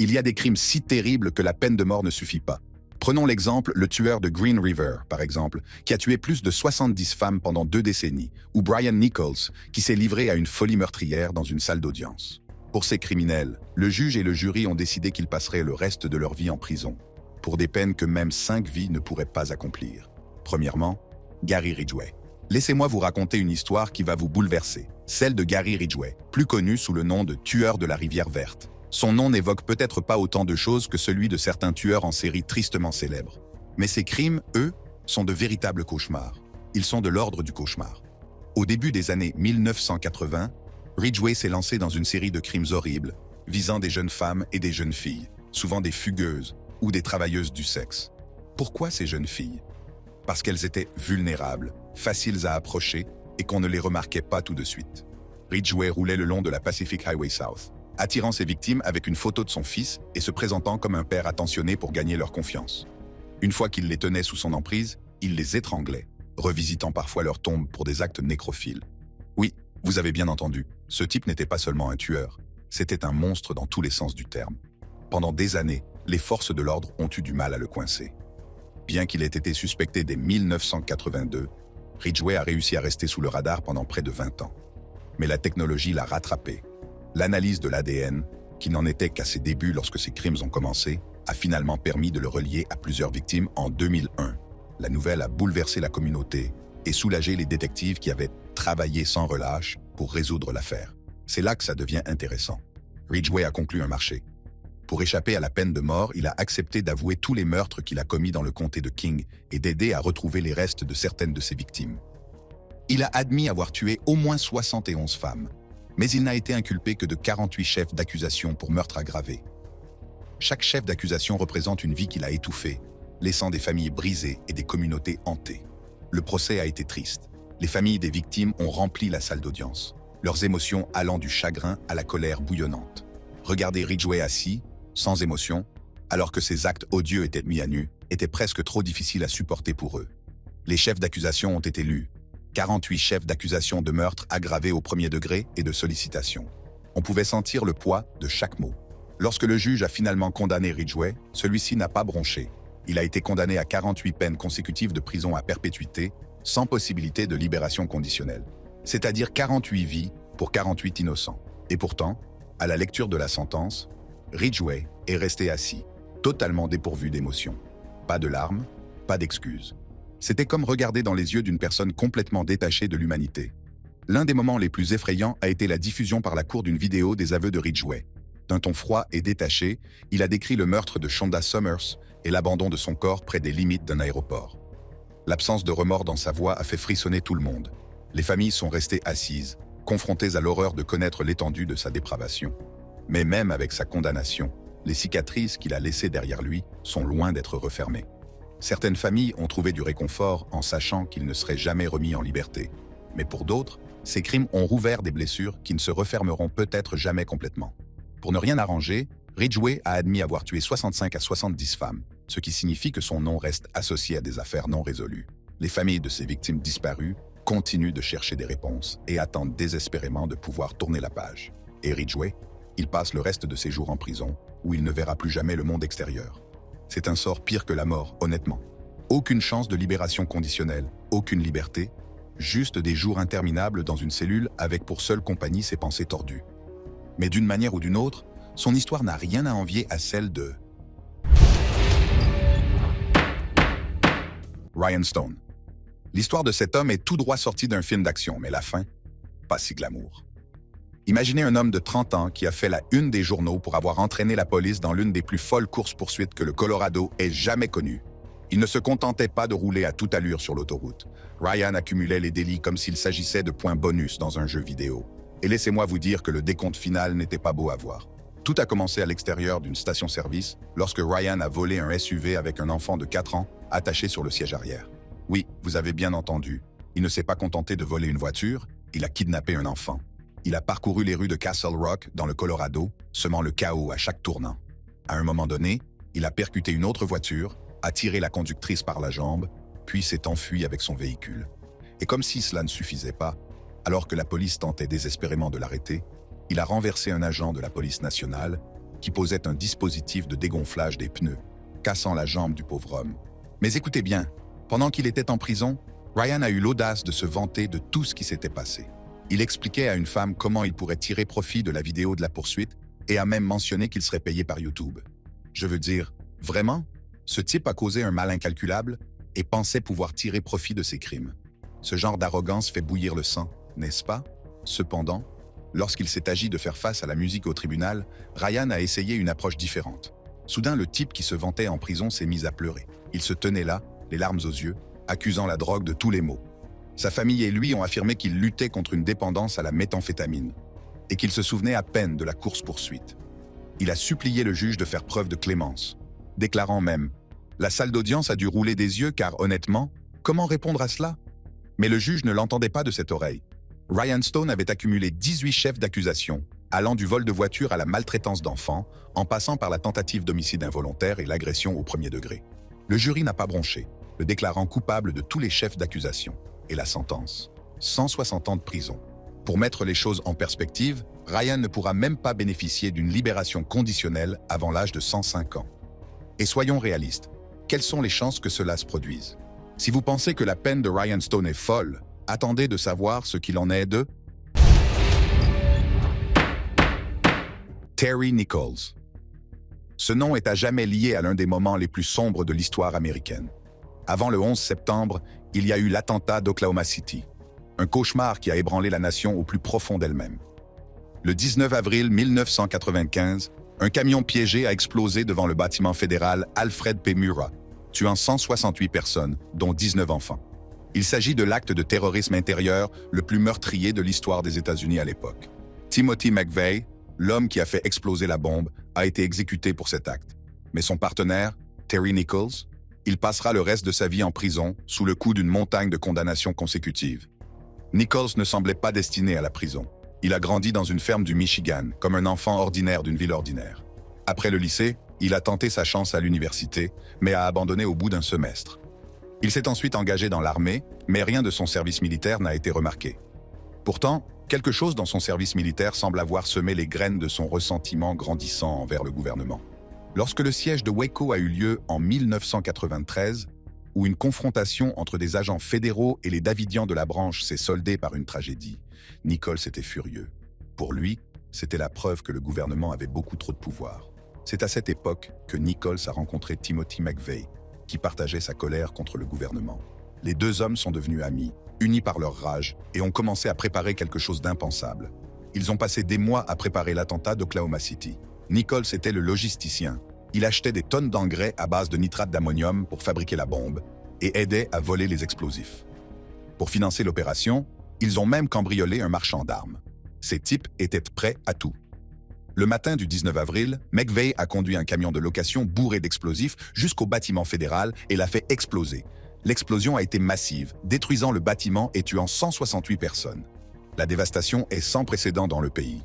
Il y a des crimes si terribles que la peine de mort ne suffit pas. Prenons l'exemple le tueur de Green River, par exemple, qui a tué plus de 70 femmes pendant 2 décennies, ou Brian Nichols, qui s'est livré à une folie meurtrière dans une salle d'audience. Pour ces criminels, le juge et le jury ont décidé qu'ils passeraient le reste de leur vie en prison, pour des peines que même 5 vies ne pourraient pas accomplir. Premièrement, Gary Ridgway. Laissez-moi vous raconter une histoire qui va vous bouleverser, celle de Gary Ridgway, plus connu sous le nom de tueur de la rivière verte. Son nom n'évoque peut-être pas autant de choses que celui de certains tueurs en série tristement célèbres. Mais ces crimes, eux, sont de véritables cauchemars. Ils sont de l'ordre du cauchemar. Au début des années 1980, Ridgway s'est lancé dans une série de crimes horribles, visant des jeunes femmes et des jeunes filles, souvent des fugueuses ou des travailleuses du sexe. Pourquoi ces jeunes filles? Parce qu'elles étaient vulnérables, faciles à approcher et qu'on ne les remarquait pas tout de suite. Ridgway roulait le long de la Pacific Highway South, attirant ses victimes avec une photo de son fils et se présentant comme un père attentionné pour gagner leur confiance. Une fois qu'il les tenait sous son emprise, il les étranglait, revisitant parfois leur tombe pour des actes nécrophiles. Oui, vous avez bien entendu, ce type n'était pas seulement un tueur, c'était un monstre dans tous les sens du terme. Pendant des années, les forces de l'ordre ont eu du mal à le coincer. Bien qu'il ait été suspecté dès 1982, Ridgway a réussi à rester sous le radar pendant près de 20 ans. Mais la technologie l'a rattrapé. L'analyse de l'ADN, qui n'en était qu'à ses débuts lorsque ses crimes ont commencé, a finalement permis de le relier à plusieurs victimes en 2001. La nouvelle a bouleversé la communauté et soulagé les détectives qui avaient travaillé sans relâche pour résoudre l'affaire. C'est là que ça devient intéressant. Ridgway a conclu un marché. Pour échapper à la peine de mort, il a accepté d'avouer tous les meurtres qu'il a commis dans le comté de King et d'aider à retrouver les restes de certaines de ses victimes. Il a admis avoir tué au moins 71 femmes, mais il n'a été inculpé que de 48 chefs d'accusation pour meurtre aggravé. Chaque chef d'accusation représente une vie qu'il a étouffée, laissant des familles brisées et des communautés hantées. Le procès a été triste. Les familles des victimes ont rempli la salle d'audience, leurs émotions allant du chagrin à la colère bouillonnante. Regarder Ridgway assis, sans émotion, alors que ses actes odieux étaient mis à nu, était presque trop difficile à supporter pour eux. Les chefs d'accusation ont été lus. 48 chefs d'accusation de meurtre aggravés au premier degré et de sollicitation. On pouvait sentir le poids de chaque mot. Lorsque le juge a finalement condamné Ridgway, celui-ci n'a pas bronché. Il a été condamné à 48 peines consécutives de prison à perpétuité, sans possibilité de libération conditionnelle. C'est-à-dire 48 vies pour 48 innocents. Et pourtant, à la lecture de la sentence, Ridgway est resté assis, totalement dépourvu d'émotion. Pas de larmes, pas d'excuses. C'était comme regarder dans les yeux d'une personne complètement détachée de l'humanité. L'un des moments les plus effrayants a été la diffusion par la cour d'une vidéo des aveux de Ridgway. D'un ton froid et détaché, il a décrit le meurtre de Shonda Summers et l'abandon de son corps près des limites d'un aéroport. L'absence de remords dans sa voix a fait frissonner tout le monde. Les familles sont restées assises, confrontées à l'horreur de connaître l'étendue de sa dépravation. Mais même avec sa condamnation, les cicatrices qu'il a laissées derrière lui sont loin d'être refermées. Certaines familles ont trouvé du réconfort en sachant qu'il ne serait jamais remis en liberté. Mais pour d'autres, ces crimes ont rouvert des blessures qui ne se refermeront peut-être jamais complètement. Pour ne rien arranger, Ridgway a admis avoir tué 65 à 70 femmes, ce qui signifie que son nom reste associé à des affaires non résolues. Les familles de ces victimes disparues continuent de chercher des réponses et attendent désespérément de pouvoir tourner la page. Et Ridgway, il passe le reste de ses jours en prison, où il ne verra plus jamais le monde extérieur. C'est un sort pire que la mort, honnêtement. Aucune chance de libération conditionnelle, aucune liberté, juste des jours interminables dans une cellule avec pour seule compagnie ses pensées tordues. Mais d'une manière ou d'une autre, son histoire n'a rien à envier à celle de Ryan Stone. L'histoire de cet homme est tout droit sortie d'un film d'action, mais la fin, pas si glamour. Imaginez un homme de 30 ans qui a fait la une des journaux pour avoir entraîné la police dans l'une des plus folles courses-poursuites que le Colorado ait jamais connues. Il ne se contentait pas de rouler à toute allure sur l'autoroute. Ryan accumulait les délits comme s'il s'agissait de points bonus dans un jeu vidéo. Et laissez-moi vous dire que le décompte final n'était pas beau à voir. Tout a commencé à l'extérieur d'une station-service lorsque Ryan a volé un SUV avec un enfant de 4 ans attaché sur le siège arrière. Oui, vous avez bien entendu. Il ne s'est pas contenté de voler une voiture, il a kidnappé un enfant. Il a parcouru les rues de Castle Rock, dans le Colorado, semant le chaos à chaque tournant. À un moment donné, il a percuté une autre voiture, a tiré la conductrice par la jambe, puis s'est enfui avec son véhicule. Et comme si cela ne suffisait pas, alors que la police tentait désespérément de l'arrêter, il a renversé un agent de la police nationale qui posait un dispositif de dégonflage des pneus, cassant la jambe du pauvre homme. Mais écoutez bien, pendant qu'il était en prison, Ryan a eu l'audace de se vanter de tout ce qui s'était passé. Il expliquait à une femme comment il pourrait tirer profit de la vidéo de la poursuite et a même mentionné qu'il serait payé par YouTube. Je veux dire, vraiment, ce type a causé un mal incalculable et pensait pouvoir tirer profit de ses crimes. Ce genre d'arrogance fait bouillir le sang, n'est-ce pas? Cependant, lorsqu'il s'est agi de faire face à la musique au tribunal, Ryan a essayé une approche différente. Soudain, le type qui se vantait en prison s'est mis à pleurer. Il se tenait là, les larmes aux yeux, accusant la drogue de tous les maux. Sa famille et lui ont affirmé qu'il luttait contre une dépendance à la méthamphétamine et qu'il se souvenait à peine de la course-poursuite. Il a supplié le juge de faire preuve de clémence, déclarant même « La salle d'audience a dû rouler des yeux car, honnêtement, comment répondre à cela ?» Mais le juge ne l'entendait pas de cette oreille. Ryan Stone avait accumulé 18 chefs d'accusation, allant du vol de voiture à la maltraitance d'enfants, en passant par la tentative d'homicide involontaire et l'agression au premier degré. Le jury n'a pas bronché, le déclarant coupable de tous les chefs d'accusation. Et la sentence, 160 ans de prison. Pour mettre les choses en perspective, Ryan ne pourra même pas bénéficier d'une libération conditionnelle avant l'âge de 105 ans. Et soyons réalistes, quelles sont les chances que cela se produise? Si vous pensez que la peine de Ryan Stone est folle, attendez de savoir ce qu'il en est de Terry Nichols. Ce nom est à jamais lié à l'un des moments les plus sombres de l'histoire américaine. Avant le 11 septembre, il y a eu l'attentat d'Oklahoma City, un cauchemar qui a ébranlé la nation au plus profond d'elle-même. Le 19 avril 1995, un camion piégé a explosé devant le bâtiment fédéral Alfred P. Murrah, tuant 168 personnes, dont 19 enfants. Il s'agit de l'acte de terrorisme intérieur le plus meurtrier de l'histoire des États-Unis à l'époque. Timothy McVeigh, l'homme qui a fait exploser la bombe, a été exécuté pour cet acte. Mais son partenaire, Terry Nichols, il passera le reste de sa vie en prison sous le coup d'une montagne de condamnations consécutives. Nichols ne semblait pas destiné à la prison. Il a grandi dans une ferme du Michigan, comme un enfant ordinaire d'une ville ordinaire. Après le lycée, il a tenté sa chance à l'université, mais a abandonné au bout d'un semestre. Il s'est ensuite engagé dans l'armée, mais rien de son service militaire n'a été remarqué. Pourtant, quelque chose dans son service militaire semble avoir semé les graines de son ressentiment grandissant envers le gouvernement. Lorsque le siège de Waco a eu lieu en 1993, où une confrontation entre des agents fédéraux et les Davidians de la branche s'est soldée par une tragédie, Nichols était furieux. Pour lui, c'était la preuve que le gouvernement avait beaucoup trop de pouvoir. C'est à cette époque que Nichols a rencontré Timothy McVeigh, qui partageait sa colère contre le gouvernement. Les deux hommes sont devenus amis, unis par leur rage, et ont commencé à préparer quelque chose d'impensable. Ils ont passé des mois à préparer l'attentat d'Oklahoma City. Nichols était le logisticien. Il achetait des tonnes d'engrais à base de nitrate d'ammonium pour fabriquer la bombe et aidait à voler les explosifs. Pour financer l'opération, ils ont même cambriolé un marchand d'armes. Ces types étaient prêts à tout. Le matin du 19 avril, McVeigh a conduit un camion de location bourré d'explosifs jusqu'au bâtiment fédéral et l'a fait exploser. L'explosion a été massive, détruisant le bâtiment et tuant 168 personnes. La dévastation est sans précédent dans le pays.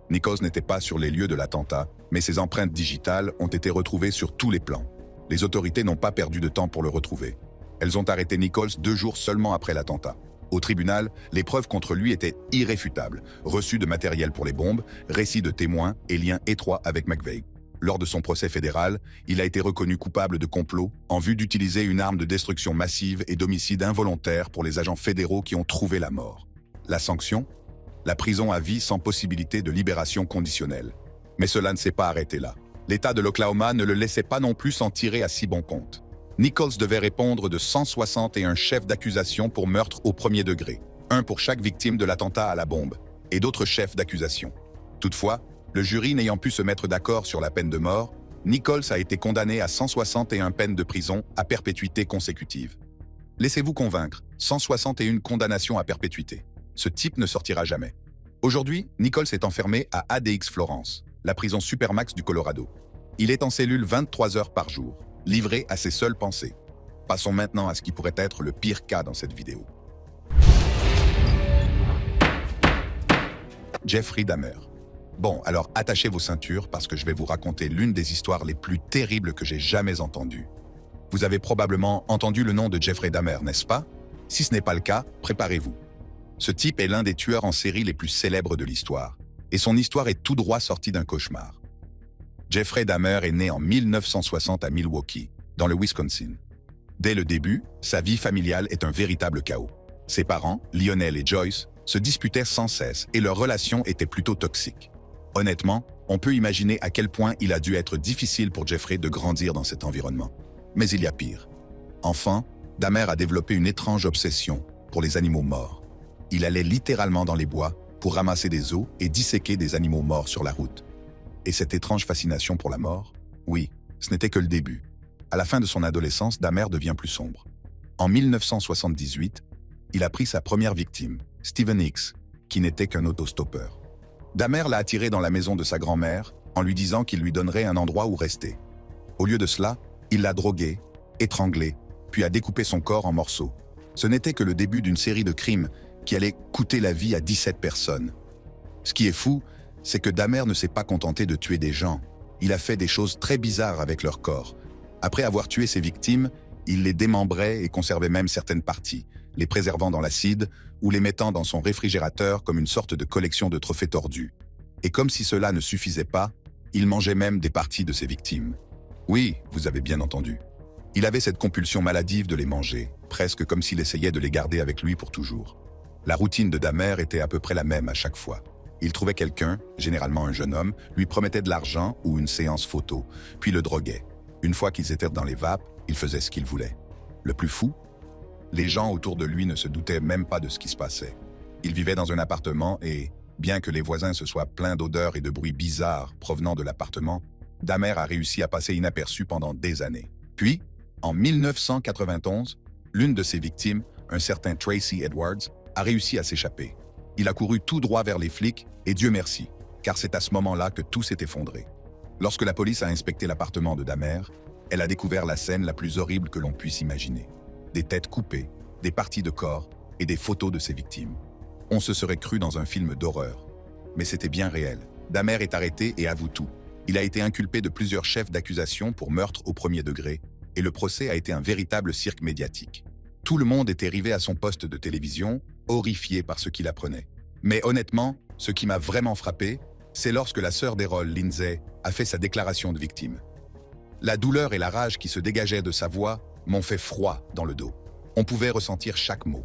Nichols n'était pas sur les lieux de l'attentat, mais ses empreintes digitales ont été retrouvées sur tous les plans. Les autorités n'ont pas perdu de temps pour le retrouver. Elles ont arrêté Nichols 2 jours seulement après l'attentat. Au tribunal, les preuves contre lui étaient irréfutables. Reçu de matériel pour les bombes, récits de témoins et liens étroits avec McVeigh. Lors de son procès fédéral, il a été reconnu coupable de complot en vue d'utiliser une arme de destruction massive et d'homicide involontaire pour les agents fédéraux qui ont trouvé la mort. La sanction? La prison à vie sans possibilité de libération conditionnelle. Mais cela ne s'est pas arrêté là. L'État de l'Oklahoma ne le laissait pas non plus s'en tirer à si bon compte. Nichols devait répondre de 161 chefs d'accusation pour meurtre au premier degré, un pour chaque victime de l'attentat à la bombe, et d'autres chefs d'accusation. Toutefois, le jury n'ayant pu se mettre d'accord sur la peine de mort, Nichols a été condamné à 161 peines de prison à perpétuité consécutive. Laissez-vous convaincre, 161 condamnations à perpétuité. Ce type ne sortira jamais. Aujourd'hui, Nichols est enfermé à ADX Florence, la prison supermax du Colorado. Il est en cellule 23 heures par jour, livré à ses seules pensées. Passons maintenant à ce qui pourrait être le pire cas dans cette vidéo. Jeffrey Dahmer. Bon, alors attachez vos ceintures parce que je vais vous raconter l'une des histoires les plus terribles que j'ai jamais entendues. Vous avez probablement entendu le nom de Jeffrey Dahmer, n'est-ce pas? Si ce n'est pas le cas, préparez-vous. Ce type est l'un des tueurs en série les plus célèbres de l'histoire, et son histoire est tout droit sortie d'un cauchemar. Jeffrey Dahmer est né en 1960 à Milwaukee, dans le Wisconsin. Dès le début, sa vie familiale est un véritable chaos. Ses parents, Lionel et Joyce, se disputaient sans cesse et leur relation était plutôt toxique. Honnêtement, on peut imaginer à quel point il a dû être difficile pour Jeffrey de grandir dans cet environnement. Mais il y a pire. Enfant, Dahmer a développé une étrange obsession pour les animaux morts. Il allait littéralement dans les bois pour ramasser des os et disséquer des animaux morts sur la route. Et cette étrange fascination pour la mort, oui, ce n'était que le début. À la fin de son adolescence, Dahmer devient plus sombre. En 1978, il a pris sa première victime, Stephen Hicks, qui n'était qu'un autostoppeur. Dahmer l'a attiré dans la maison de sa grand-mère en lui disant qu'il lui donnerait un endroit où rester. Au lieu de cela, il l'a drogué, étranglé, puis a découpé son corps en morceaux. Ce n'était que le début d'une série de crimes qui allait coûter la vie à 17 personnes. Ce qui est fou, c'est que Dahmer ne s'est pas contenté de tuer des gens. Il a fait des choses très bizarres avec leur corps. Après avoir tué ses victimes, il les démembrait et conservait même certaines parties, les préservant dans l'acide ou les mettant dans son réfrigérateur comme une sorte de collection de trophées tordus. Et comme si cela ne suffisait pas, il mangeait même des parties de ses victimes. Oui, vous avez bien entendu. Il avait cette compulsion maladive de les manger, presque comme s'il essayait de les garder avec lui pour toujours. La routine de Dahmer était à peu près la même à chaque fois. Il trouvait quelqu'un, généralement un jeune homme, lui promettait de l'argent ou une séance photo, puis le droguait. Une fois qu'ils étaient dans les vapes, il faisait ce qu'il voulait. Le plus fou, les gens autour de lui ne se doutaient même pas de ce qui se passait. Il vivait dans un appartement et, bien que les voisins se soient pleins d'odeurs et de bruits bizarres provenant de l'appartement, Dahmer a réussi à passer inaperçu pendant des années. Puis, en 1991, l'une de ses victimes, un certain Tracy Edwards, a réussi à s'échapper. Il a couru tout droit vers les flics, et Dieu merci, car c'est à ce moment-là que tout s'est effondré. Lorsque la police a inspecté l'appartement de Dahmer, elle a découvert la scène la plus horrible que l'on puisse imaginer. Des têtes coupées, des parties de corps et des photos de ses victimes. On se serait cru dans un film d'horreur. Mais c'était bien réel. Dahmer est arrêté et avoue tout. Il a été inculpé de plusieurs chefs d'accusation pour meurtre au premier degré, et le procès a été un véritable cirque médiatique. Tout le monde était rivé à son poste de télévision, horrifié par ce qu'il apprenait. Mais honnêtement, ce qui m'a vraiment frappé, c'est lorsque la sœur d'Errol, Lindsay, a fait sa déclaration de victime. La douleur et la rage qui se dégageaient de sa voix m'ont fait froid dans le dos. On pouvait ressentir chaque mot.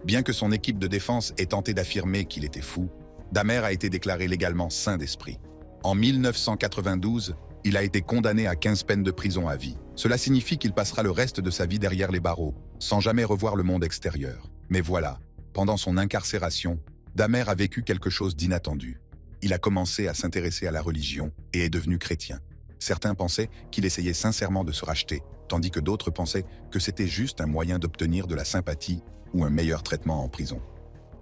Bien que son équipe de défense ait tenté d'affirmer qu'il était fou, Dahmer a été déclaré légalement sain d'esprit. En 1992, il a été condamné à 15 peines de prison à vie. Cela signifie qu'il passera le reste de sa vie derrière les barreaux, sans jamais revoir le monde extérieur. Mais voilà, pendant son incarcération, Dahmer a vécu quelque chose d'inattendu. Il a commencé à s'intéresser à la religion et est devenu chrétien. Certains pensaient qu'il essayait sincèrement de se racheter, tandis que d'autres pensaient que c'était juste un moyen d'obtenir de la sympathie ou un meilleur traitement en prison.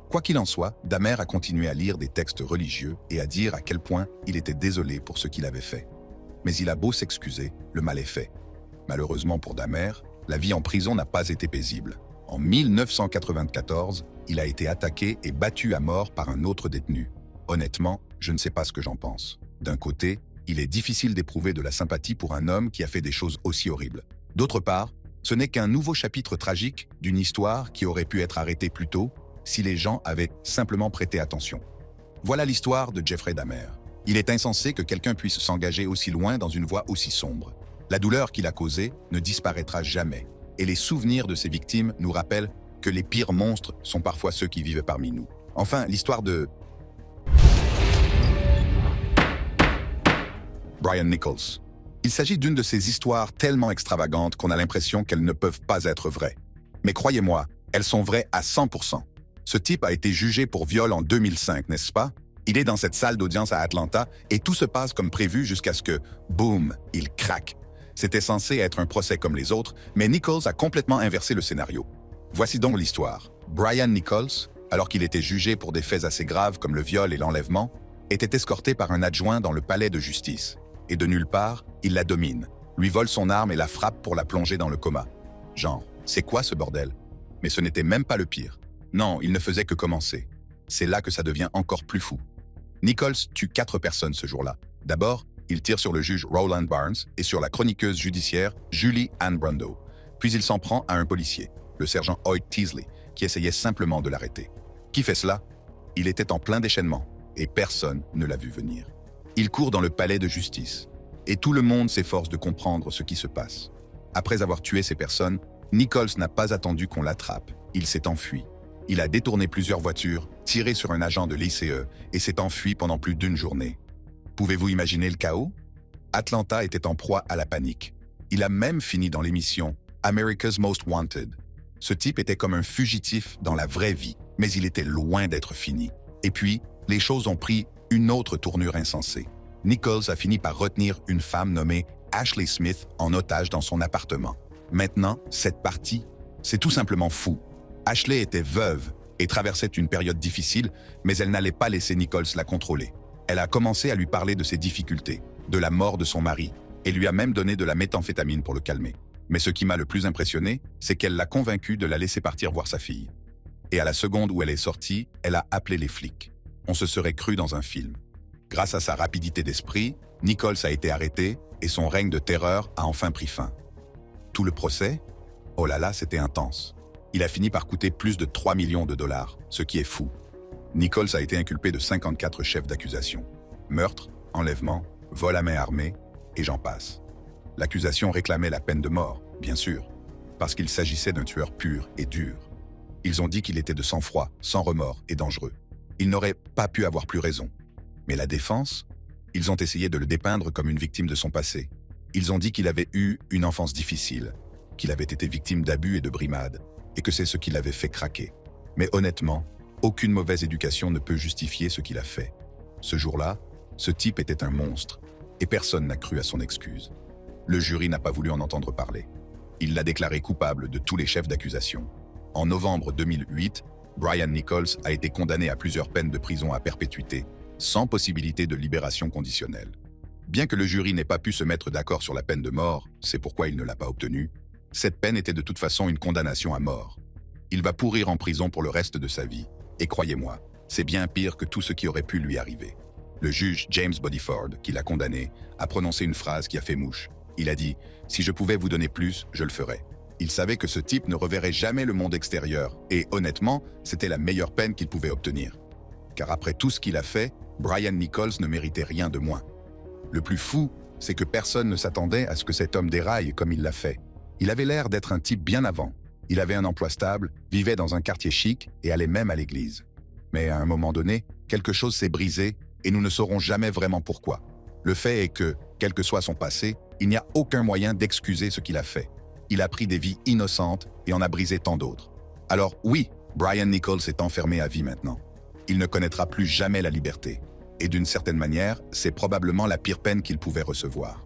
Quoi qu'il en soit, Dahmer a continué à lire des textes religieux et à dire à quel point il était désolé pour ce qu'il avait fait. Mais il a beau s'excuser, le mal est fait. Malheureusement pour Dahmer, la vie en prison n'a pas été paisible. En 1994, il a été attaqué et battu à mort par un autre détenu. Honnêtement, je ne sais pas ce que j'en pense. D'un côté, il est difficile d'éprouver de la sympathie pour un homme qui a fait des choses aussi horribles. D'autre part, ce n'est qu'un nouveau chapitre tragique d'une histoire qui aurait pu être arrêtée plus tôt si les gens avaient simplement prêté attention. Voilà l'histoire de Jeffrey Dahmer. Il est insensé que quelqu'un puisse s'engager aussi loin dans une voie aussi sombre. La douleur qu'il a causée ne disparaîtra jamais, et les souvenirs de ses victimes nous rappellent que les pires monstres sont parfois ceux qui vivent parmi nous. Enfin, l'histoire de Brian Nichols. Il s'agit d'une de ces histoires tellement extravagantes qu'on a l'impression qu'elles ne peuvent pas être vraies. Mais croyez-moi, elles sont vraies à 100%. Ce type a été jugé pour viol en 2005, n'est-ce pas? Il est dans cette salle d'audience à Atlanta et tout se passe comme prévu jusqu'à ce que, boum, il craque. C'était censé être un procès comme les autres, mais Nichols a complètement inversé le scénario. Voici donc l'histoire. Brian Nichols, alors qu'il était jugé pour des faits assez graves comme le viol et l'enlèvement, était escorté par un adjoint dans le palais de justice. Et de nulle part, il la domine, lui vole son arme et la frappe pour la plonger dans le coma. Genre, c'est quoi ce bordel? Mais ce n'était même pas le pire. Non, il ne faisait que commencer. C'est là que ça devient encore plus fou. Nichols tue 4 personnes ce jour-là. D'abord, il tire sur le juge Roland Barnes et sur la chroniqueuse judiciaire Julie Ann Brando. Puis il s'en prend à un policier, le sergent Hoyt Teasley, qui essayait simplement de l'arrêter. Qui fait cela? Il était en plein déchaînement et personne ne l'a vu venir. Il court dans le palais de justice. Et tout le monde s'efforce de comprendre ce qui se passe. Après avoir tué ces personnes, Nichols n'a pas attendu qu'on l'attrape. Il s'est enfui. Il a détourné plusieurs voitures, tiré sur un agent de l'ICE et s'est enfui pendant plus d'une journée. Pouvez-vous imaginer le chaos? Atlanta était en proie à la panique. Il a même fini dans l'émission America's Most Wanted. Ce type était comme un fugitif dans la vraie vie, mais il était loin d'être fini. Et puis, les choses ont pris une autre tournure insensée. Nichols a fini par retenir une femme nommée Ashley Smith en otage dans son appartement. Maintenant, cette partie, c'est tout simplement fou. Ashley était veuve et traversait une période difficile, mais elle n'allait pas laisser Nichols la contrôler. Elle a commencé à lui parler de ses difficultés, de la mort de son mari, et lui a même donné de la méthamphétamine pour le calmer. Mais ce qui m'a le plus impressionné, c'est qu'elle l'a convaincu de la laisser partir voir sa fille. Et à la seconde où elle est sortie, elle a appelé les flics. On se serait cru dans un film. Grâce à sa rapidité d'esprit, Nichols a été arrêté et son règne de terreur a enfin pris fin. Tout le procès? Oh là là, c'était intense. Il a fini par coûter plus de 3 millions de dollars, ce qui est fou. Nichols a été inculpé de 54 chefs d'accusation. Meurtre, enlèvement, vol à main armée, et j'en passe. L'accusation réclamait la peine de mort, bien sûr, parce qu'il s'agissait d'un tueur pur et dur. Ils ont dit qu'il était de sang-froid, sans remords et dangereux. Il n'aurait pas pu avoir plus raison. Mais la défense? Ils ont essayé de le dépeindre comme une victime de son passé. Ils ont dit qu'il avait eu une enfance difficile, qu'il avait été victime d'abus et de brimades, et que c'est ce qui l'avait fait craquer. Mais honnêtement, aucune mauvaise éducation ne peut justifier ce qu'il a fait. Ce jour-là, ce type était un monstre, et personne n'a cru à son excuse. Le jury n'a pas voulu en entendre parler. Il l'a déclaré coupable de tous les chefs d'accusation. En novembre 2008, Brian Nichols a été condamné à plusieurs peines de prison à perpétuité, sans possibilité de libération conditionnelle. Bien que le jury n'ait pas pu se mettre d'accord sur la peine de mort, c'est pourquoi il ne l'a pas obtenue, cette peine était de toute façon une condamnation à mort. Il va pourrir en prison pour le reste de sa vie. Et croyez-moi, c'est bien pire que tout ce qui aurait pu lui arriver. Le juge James Bodyford, qui l'a condamné, a prononcé une phrase qui a fait mouche. Il a dit « Si je pouvais vous donner plus, je le ferais ». Il savait que ce type ne reverrait jamais le monde extérieur, et honnêtement, c'était la meilleure peine qu'il pouvait obtenir. Car après tout ce qu'il a fait, Brian Nichols ne méritait rien de moins. Le plus fou, c'est que personne ne s'attendait à ce que cet homme déraille comme il l'a fait. Il avait l'air d'être un type bien avant. Il avait un emploi stable, vivait dans un quartier chic et allait même à l'église. Mais à un moment donné, quelque chose s'est brisé et nous ne saurons jamais vraiment pourquoi. Le fait est que, quel que soit son passé, il n'y a aucun moyen d'excuser ce qu'il a fait. Il a pris des vies innocentes et en a brisé tant d'autres. Alors oui, Brian Nichols est enfermé à vie maintenant. Il ne connaîtra plus jamais la liberté. Et d'une certaine manière, c'est probablement la pire peine qu'il pouvait recevoir.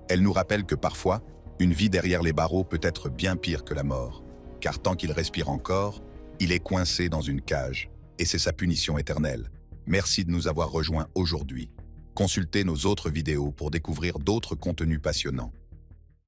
Elle nous rappelle que parfois, une vie derrière les barreaux peut être bien pire que la mort. Car tant qu'il respire encore, il est coincé dans une cage. Et c'est sa punition éternelle. Merci de nous avoir rejoints aujourd'hui. Consultez nos autres vidéos pour découvrir d'autres contenus passionnants.